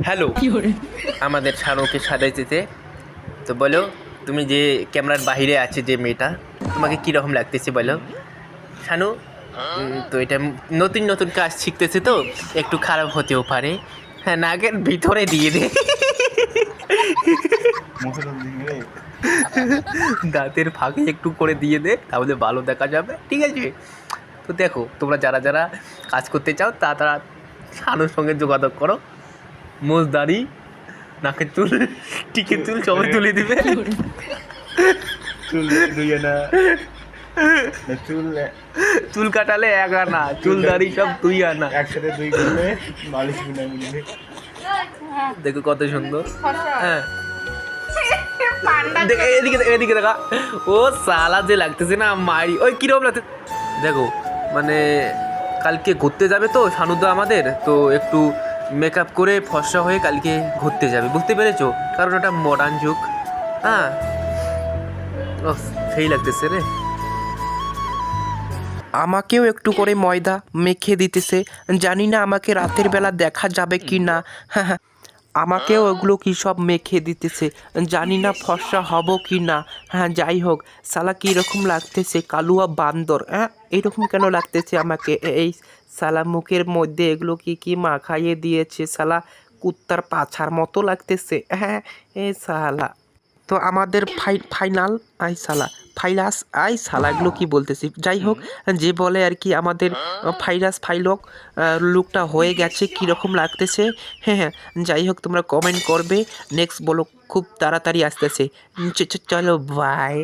Hello, আমাদের শানুকে সাজাইতে। তো বলো, তুমি যে ক্যামেরার বাইরে আছে যে মেয়েটা, তোমাকে কীরকম লাগতেছে বলো শানু? তো এটা নতুন নতুন কাজ শিখতেছে, তো একটু খারাপ হতেও পারে। হ্যাঁ, নাকের ভিতরে দিয়ে দে, দাঁতের ফাঁকে একটু করে দিয়ে দে, তাহলে ভালো দেখা যাবে, ঠিক আছে? তো দেখো, তোমরা যারা যারা কাজ করতে চাও তারা শানুর সঙ্গে যোগাযোগ করো। মোজ দাড়ি, নাকের চুল, টিকের চুল সবাই তুলে দিবে। চুল কাটালে 1 আনা, চুল দাড়ি সব 2 আনা, একসাথে 2 করলে মালিশ গুনা মিলবে। দেখো কত সুন্দর। হ্যাঁ, এদিকে এদিকে দেখা। ও সালা যে লাগতেছে না মারি, ওই কিরকম লাগছে দেখো। মানে কালকে ঘুরতে যাবে তো শানুদা আমাদের, তো একটু মেকআপ করে ফর্সা হয়ে কালকে ঘুরতে যাবে, বুঝতে পেরেছো? কারণ ওটা মডার্ন যুগ। হ্যাঁ, ও সেই লাগতেছে রে। আমাকেও একটু করে ময়দা মেখে দিতেছে, জানি না আমাকে রাতের বেলা দেখা যাবে কি না। হ্যাঁ, আমাকেও ওগুলো কি সব মেখে দিতেছে, জানি না ফর্সা হব কি না। হ্যাঁ, যাই হোক, সালা কীরকম লাগতেছে, কালুয়া বান্দর। হ্যাঁ, এইরকম কেন লাগতেছে আমাকে? এই সালা মুখের মধ্যে এগুলো কি কি মাখাইয়ে দিয়েছে, সালা কুত্তার পাছার মতো লাগতেছে। হ্যাঁ, এই সালা তো আমাদের ফাইনাল আই সালা, ফাইলাস আই সালা, এগুলো কি বলতেছি? যাই হোক, যে বলে আর কি, আমাদের ফাইলক লুকটা হয়ে গেছে, কীরকম লাগতেছে? হ্যাঁ হ্যাঁ, যাই হোক, তোমরা কমেন্ট করবে। নেক্সট বলো খুব তাড়াতাড়ি আসতেছে। চলো বাই।